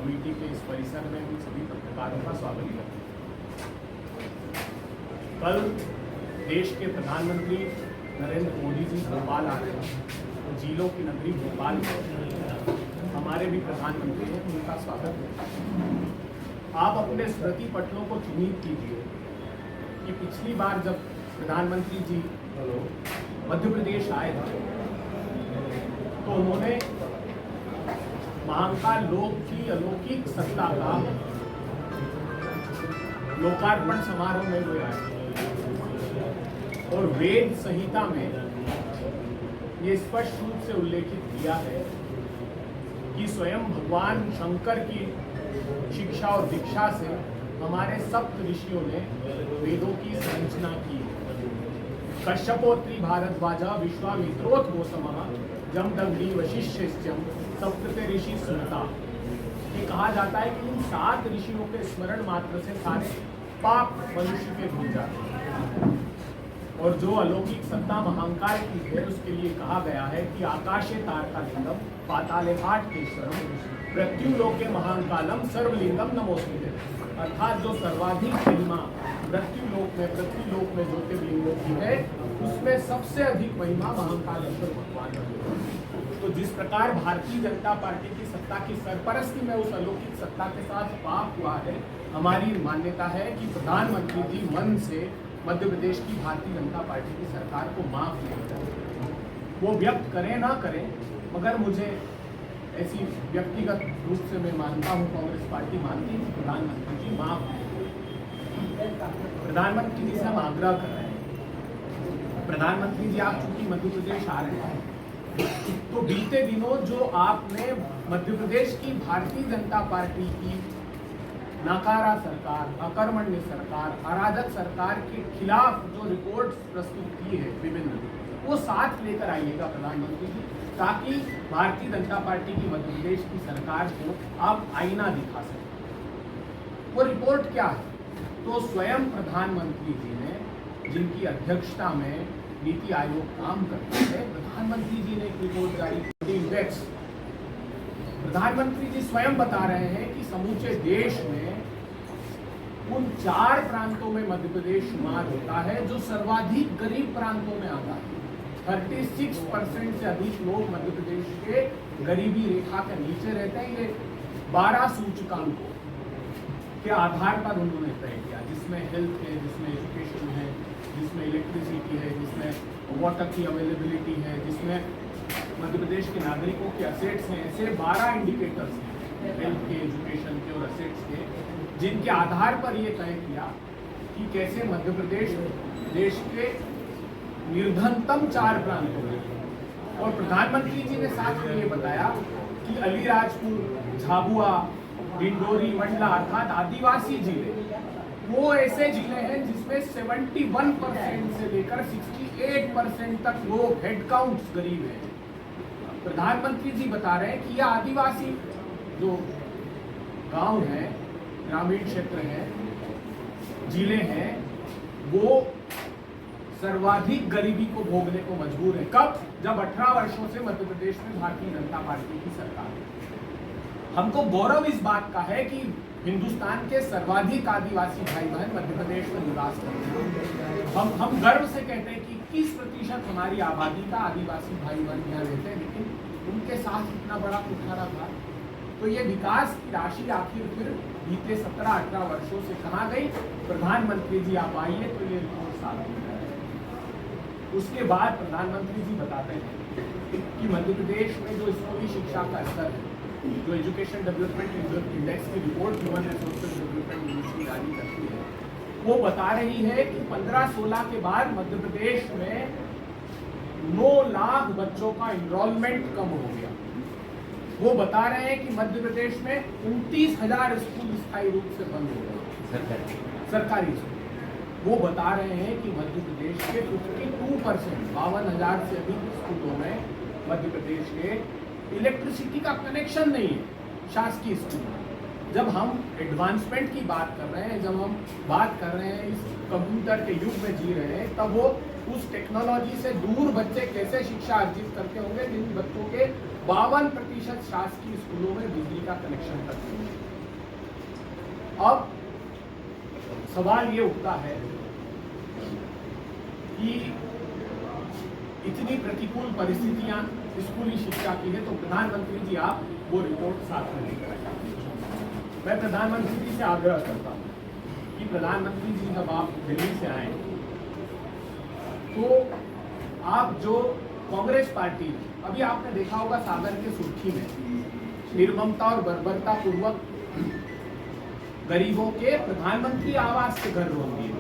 Committee के इस परिसर में भी सभी पत्रकारों का स्वागत करते हैं। कल देश के प्रधानमंत्री नरेंद्र मोदी जी भोपाल आ रहे हैं। झीलों की नगरी भोपाल में हमारे भी प्रधानमंत्री हैं, उनका स्वागत है। आप अपने स्मृति पटलों को चिन्हित कीजिए कि पिछली बार जब प्रधानमंत्री जी मध्य प्रदेश आए थे तो उन्होंने महाकाल लोक की अलौकिक सत्ता का लोकार्पण समारोह में हुए और वेद संहिता में ये स्पष्ट रूप से उल्लेखित किया है कि स्वयं भगवान शंकर की शिक्षा और दीक्षा से हमारे सप्त ऋषियों ने वेदों की संरचना की। कश्यपोत्री भारद्वाज विश्वामित्रोथ गौतमः जमदग्नि वशिष्ठ्यश्च सप्तते ऋषि सुनता। ये कहा जाता है कि इन 7 ऋषियों के स्मरण मात्र से सारे पाप मनुष्य के धुल जाते हैं। और जो अलौकिक सत्ता महाकाल की है उसके लिए कहा गया है कि आकाशे तारकालिंगम पाताले भाटकेश्वरम मृत्यु लोके महाकालम सर्वलिंगम नमोस्तुते। अर्थात जो सर्वाधिक महिमा पृथ्वी लोक में ज्योतिर्लिंगों की है उसमें सबसे अधिक महिमा महाकालेश्वर भगवान की। तो जिस प्रकार भारतीय जनता पार्टी की सत्ता की सरपरस्ती में उस अलौकिक सत्ता के साथ पाप हुआ है, हमारी मान्यता है कि प्रधानमंत्री जी मन से मध्य प्रदेश की भारतीय जनता पार्टी की सरकार को माफ नहीं करें। वो व्यक्त करें ना करें, मगर मुझे ऐसी व्यक्तिगत रूप से मैं मानता हूँ, कांग्रेस पार्टी मानती है प्रधानमंत्री जी माफ नहीं। प्रधानमंत्री जी से हम आग्रह कर रहे हैं, प्रधानमंत्री जी आप चूंकि मध्य प्रदेश आ रहे हैं तो बीते दिनों जो आपने मध्य प्रदेश की भारतीय जनता पार्टी की नाकारा सरकार, अकर्मण्य सरकार, अराजक सरकार के खिलाफ जो रिपोर्ट प्रस्तुत की है विभिन्न, वो साथ लेकर आइएगा प्रधानमंत्री जी, ताकि भारतीय जनता पार्टी की मध्य प्रदेश की सरकार को आप आईना दिखा सकें। वो रिपोर्ट क्या है? तो स्वयं प्रधानमंत्री जी ने, जिनकी अध्यक्षता में नीति आयोग काम करता है, प्रधानमंत्री जी ने एक रिपोर्ट जारी की इंडेक्स। प्रधानमंत्री जी स्वयं बता रहे हैं कि समूचे देश में उन 4 प्रांतों में मध्य प्रदेश शुमार होता है जो सर्वाधिक गरीब प्रांतों में आता है। 36% से अधिक लोग मध्य प्रदेश के गरीबी रेखा के नीचे रहते हैं। ये 12 सूचकांकों के आधार पर उन्होंने तय किया, जिसमें हेल्थ है, जिसमें एजुकेशन है, जिसमें इलेक्ट्रिसिटी है, जिसमें वाटर की अवेलेबिलिटी है, जिसमें मध्य प्रदेश के नागरिकों के असेट्स हैं। ऐसे 12 इंडिकेटर्स हैं हेल्थ के, एजुकेशन के और असेट्स के, जिनके आधार पर ये तय किया कि कैसे मध्य प्रदेश देश के निर्धनतम 4 प्रांतों में। और प्रधानमंत्री जी ने साथ में ये बताया कि अलीराजपुर, झाबुआ, डिंडोरी, मंडला अर्थात आदिवासी जिले वो ऐसे जिले हैं जिसमें 71% से लेकर 68% तक लोग हेड काउंट्स गरीब हैं। प्रधानमंत्री जी बता रहे हैं कि यह आदिवासी जो गांव हैं, ग्रामीण क्षेत्र हैं, जिले हैं, वो सर्वाधिक गरीबी को भोगने को मजबूर है। कब? जब 18 वर्षों से मध्य प्रदेश में भारतीय जनता पार्टी की सरकार है। हमको गौरव इस बात का है कि हिंदुस्तान के सर्वाधिक आदिवासी भाई बहन मध्य प्रदेश में निवास करते हैं। हम गर्व से कहते हैं कि 21% हमारी आबादी का आदिवासी भाई बहन यहाँ रहते हैं, लेकिन उनके साथ इतना बड़ा कुठारा था। तो ये विकास की राशि आखिर फिर बीते 17-18 वर्षों से कहाँ गई? प्रधानमंत्री जी आप आइए तो ये रिपोर्ट साफ हो जाए। उसके बाद प्रधानमंत्री जी बताते हैं कि मध्य प्रदेश में जो स्कूली शिक्षा का स्तर है, जो एजुकेशन डेवलपमेंट इंडेक्स की report human resources development ministry जारी करती है, वो बता रही है कि 15-16 के बाद मध्य प्रदेश में 9 लाख बच्चों का एनरोलमेंट कम हो गया। वो बता रहे हैं कि मध्य प्रदेश में 29,000 स्कूल स्थायी रूप से बंद हो गए, सरकारी स्कूल। वो बता रहे हैं कि मध्य प्रदेश के 52%, 52,000 से अधिक स्कूलों में मध्य प्रदेश के इलेक्ट्रिसिटी का कनेक्शन नहीं है शासकीय स्कूल में। जब हम एडवांसमेंट की बात कर रहे हैं, जब हम बात कर रहे हैं इस कंप्यूटर के युग में जी रहे हैं, तब वो उस टेक्नोलॉजी से दूर बच्चे कैसे शिक्षा अर्जित करते होंगे जिन बच्चों के 52% शासकीय स्कूलों में बिजली का कनेक्शन तक नहीं है। अब सवाल ये उठता है कि इतनी प्रतिकूल परिस्थितियां स्कूली शिक्षा की है, तो प्रधानमंत्री जी आप वो रिपोर्ट साथ में लेकर आए। मैं प्रधानमंत्री जी से आग्रह करता हूं कि प्रधानमंत्री जी जब आप दिल्ली से आए तो आप जो कांग्रेस पार्टी, अभी आपने देखा होगा सागर के सुर्खी में निर्ममता और बर्बरता पूर्वक गरीबों के प्रधानमंत्री आवास के घर रोक दिए।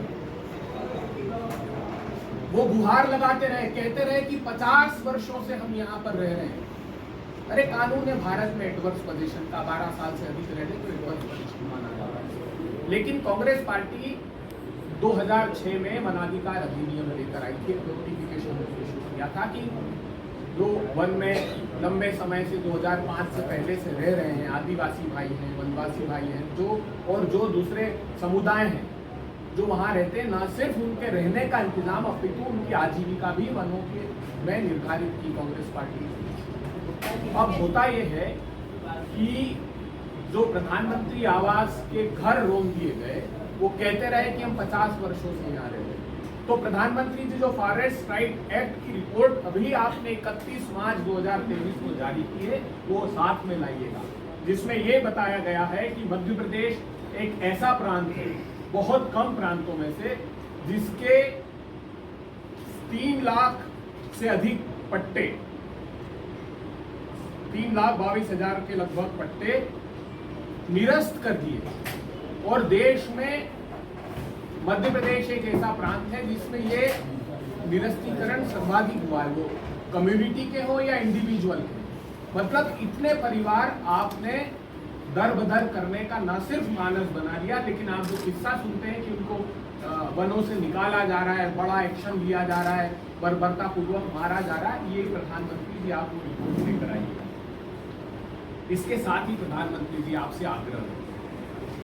वो गुहार लगाते रहे, कहते रहे कि 50 वर्षों से हम यहाँ पर रह रहे हैं। अरे कानून है भारत में एडवर्स पोजीशन का, 12 साल से अधिक रहने तो एडवर्स पोजीशन माना जाता है। लेकिन कांग्रेस पार्टी 2006 में वनाधिकार अधिनियम लेकर आई थी, नोटिफिकेशन किया था कि जो वन में लंबे समय से 2005 से पहले से रह रहे हैं, आदिवासी भाई हैं, वनवासी भाई हैं, जो दूसरे समुदाय हैं जो वहाँ रहते हैं, न सिर्फ उनके रहने का इंतजाम अपितु उनकी आजीविका भी वनों के में निर्धारित की कांग्रेस पार्टी। अब होता यह है कि जो प्रधानमंत्री आवास के घर रोक दिए गए, वो कहते रहे कि हम 50 वर्षों से यहाँ रह रहे हैं। तो प्रधानमंत्री जी जो फॉरेस्ट राइट एक्ट की रिपोर्ट अभी आपने 31 मार्च 2023 को जारी की है, वो साथ में लाइएगा, जिसमें ये बताया गया है कि मध्य प्रदेश एक ऐसा प्रांत है, बहुत कम प्रांतों में से, जिसके 3 लाख से अधिक पट्टे, 3,22,000 के लगभग पट्टे निरस्त कर दिए। और देश में मध्य प्रदेश एक ऐसा प्रांत है जिसमें ये निरस्तीकरण सर्वाधिक हुआ है, वो कम्युनिटी के हो या इंडिविजुअल के। मतलब इतने परिवार आपने दर बदर करने का न सिर्फ मानस बना लिया, लेकिन आप जो किस्सा सुनते हैं कि उनको वनों से निकाला जा रहा है, बड़ा एक्शन लिया जा रहा है, बर्बरता पूर्वक मारा जा रहा है, ये प्रधानमंत्री जी आप वो रिपोर्ट लेकर आइए। इसके साथ ही प्रधानमंत्री जी आपसे आग्रह है